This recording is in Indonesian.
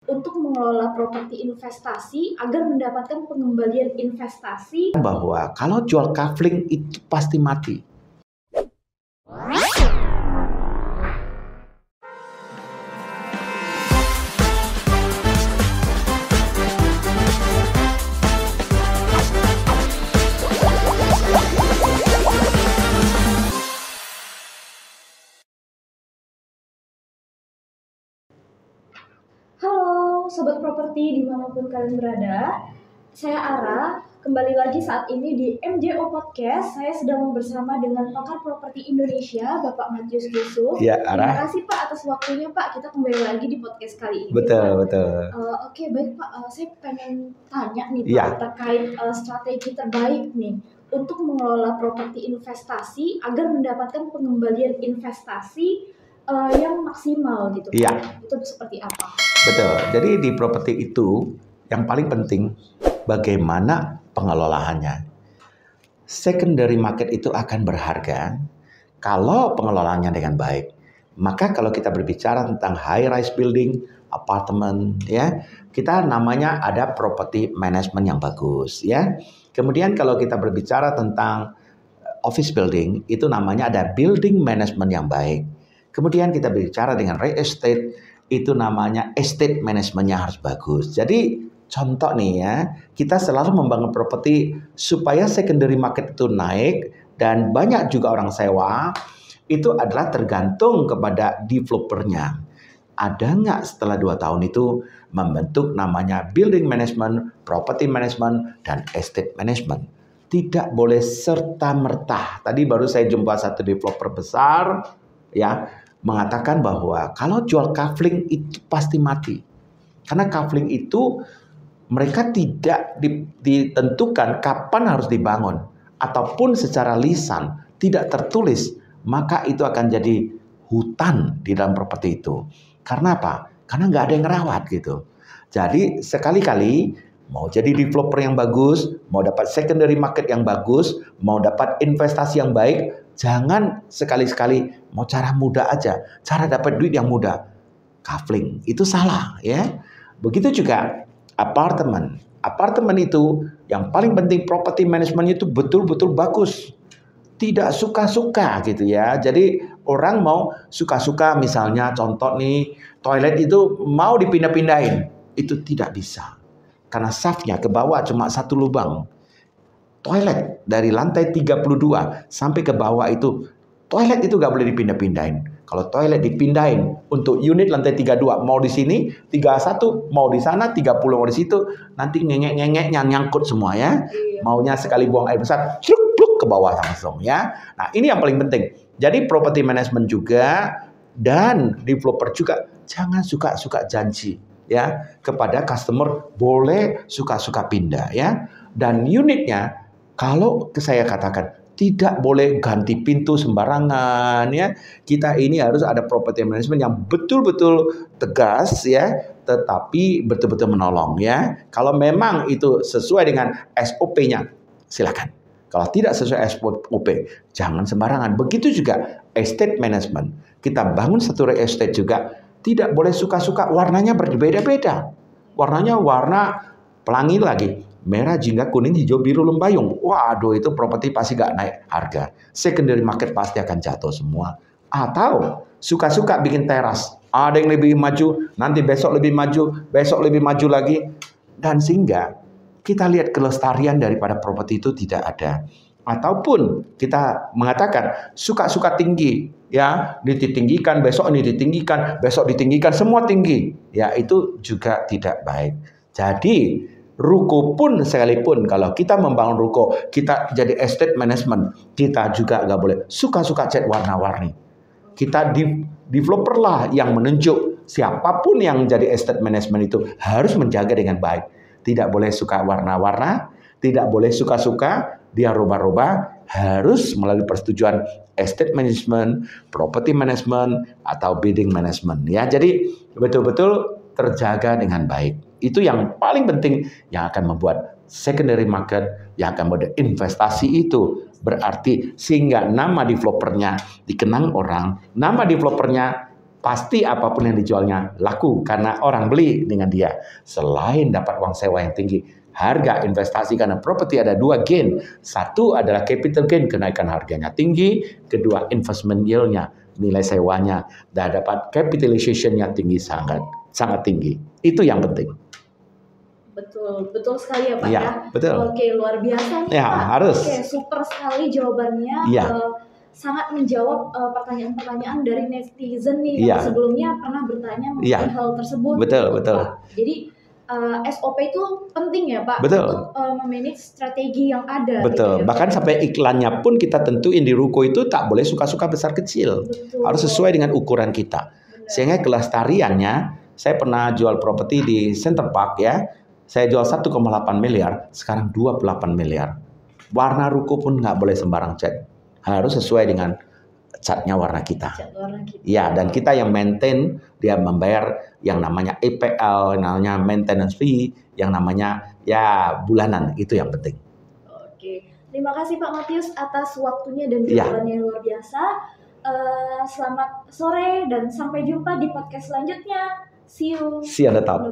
untuk mengelola properti investasi agar mendapatkan pengembalian investasi. Bahwa kalau jual kafling itu pasti mati. Halo Sobat Properti dimanapun kalian berada, saya Ara, kembali lagi saat ini di MJO Podcast. Saya sedang bersama dengan pakar properti Indonesia, Bapak Matius Yusuf. Ya, Ara. Terima kasih Pak atas waktunya Pak, kita kembali lagi di podcast kali ini. Betul. Oke, baik Pak, saya pengen tanya nih Pak, terkait strategi terbaik nih untuk mengelola properti investasi agar mendapatkan pengembalian investasi yang maksimal gitu. Iya. Itu seperti apa? Betul. Jadi di properti itu yang paling penting bagaimana pengelolaannya. Secondary market itu akan berharga kalau pengelolaannya dengan baik. Maka kalau kita berbicara tentang high rise building, apartemen, ya, kita namanya ada property management yang bagus, ya. Kemudian kalau kita berbicara tentang office building, itu namanya ada building management yang baik. Kemudian kita berbicara dengan real estate, itu namanya estate manajemennya harus bagus. Jadi contoh nih ya, kita selalu membangun properti supaya secondary market itu naik dan banyak juga orang sewa, itu adalah tergantung kepada developernya. Ada nggak setelah 2 tahun itu membentuk namanya building management, property management, dan estate management. Tidak boleh serta-merta. Tadi baru saya jumpa satu developer besar, ya, mengatakan bahwa kalau jual kafling itu pasti mati. Karena kafling itu mereka tidak ditentukan kapan harus dibangun. Ataupun secara lisan tidak tertulis, maka itu akan jadi hutan di dalam properti itu. Karena apa? Karena nggak ada yang ngerawat gitu. Jadi sekali-kali mau jadi developer yang bagus, mau dapat secondary market yang bagus, mau dapat investasi yang baik, jangan sekali-sekali mau cara mudah aja, cara dapat duit yang mudah. Kafling itu salah ya. Begitu juga apartemen. Apartemen itu yang paling penting property management itu betul-betul bagus. Tidak suka-suka gitu ya. Jadi orang mau suka-suka, misalnya contoh nih, toilet itu mau dipindah-pindahin. Itu tidak bisa. Karena shaftnya ke bawah cuma satu lubang. Toilet dari lantai 32 sampai ke bawah itu, toilet itu gak boleh dipindah-pindahin. Kalau toilet dipindahin untuk unit lantai 32, mau di sini, 31 mau di sana, 30 mau di situ, nanti ngengek-ngengeknya nyangkut semua ya. Maunya sekali buang air besar, pluk ke bawah langsung ya. Nah, ini yang paling penting. Jadi property management juga dan developer juga jangan suka-suka janji ya kepada customer, boleh suka-suka pindah ya. Dan unitnya kalau saya katakan tidak boleh ganti pintu sembarangan ya. Kita ini harus ada property management yang betul-betul tegas ya, tetapi betul-betul menolong ya. Kalau memang itu sesuai dengan SOP-nya, silakan. Kalau tidak sesuai SOP, jangan sembarangan. Begitu juga estate management. Kita bangun satu real estate juga tidak boleh suka-suka, warnanya berbeda-beda. Warnanya warna pelangi lagi. Merah, jingga, kuning, hijau, biru, lembayung. Waduh, itu properti pasti gak naik harga. Secondary market pasti akan jatuh semua. Atau suka-suka bikin teras. Ada yang lebih maju, nanti besok lebih maju lagi. Dan sehingga kita lihat kelestarian daripada properti itu tidak ada. Ataupun kita mengatakan suka-suka tinggi. Ya, ditinggikan, besok ini ditinggikan, besok ditinggikan, semua tinggi. Ya, itu juga tidak baik. Jadi ruko pun sekalipun kalau kita membangun ruko, kita jadi estate management, kita juga nggak boleh suka-suka cat warna-warni. Kita developer lah yang menunjuk, siapapun yang jadi estate management itu harus menjaga dengan baik. Tidak boleh suka warna-warna, tidak boleh suka-suka dia rubah-rubah, harus melalui persetujuan estate management, property management, atau building management. Ya, jadi betul-betul terjaga dengan baik. Itu yang paling penting yang akan membuat secondary market, yang akan membuat investasi itu berarti sehingga nama developernya dikenang orang, nama developernya pasti apapun yang dijualnya laku karena orang beli dengan dia. Selain dapat uang sewa yang tinggi, harga investasi karena properti ada dua gain. Satu adalah capital gain, kenaikan harganya tinggi. Kedua, investment yield-nya, nilai sewanya, dan dapat capitalization-nya tinggi, sangat tinggi. Itu yang penting. Betul sekali ya Pak ya. Betul. Oke, luar biasa nih ya, Pak. Harus. Oke, super sekali jawabannya. Sangat menjawab pertanyaan-pertanyaan dari netizen nih yang sebelumnya pernah bertanya mengenai hal tersebut. Betul. Pak. Jadi SOP itu penting ya Pak untuk memanage strategi yang ada. Betul. Gitu, bahkan sampai iklannya pun kita tentuin di ruko itu tak boleh suka-suka besar kecil. Harus sesuai dengan ukuran kita. Sehingga kelestariannya, saya pernah jual properti di Center Park ya. Saya jual 1,8 miliar, sekarang 28 miliar. Warna ruko pun nggak boleh sembarang cat. Harus sesuai dengan catnya warna kita. Ya, dan kita yang maintain, dia membayar yang namanya EPL, yang namanya maintenance fee, yang namanya bulanan. Itu yang penting. Oke, terima kasih Pak Matius atas waktunya dan jawabannya luar biasa. Selamat sore dan sampai jumpa di podcast selanjutnya. See you. See you on the top.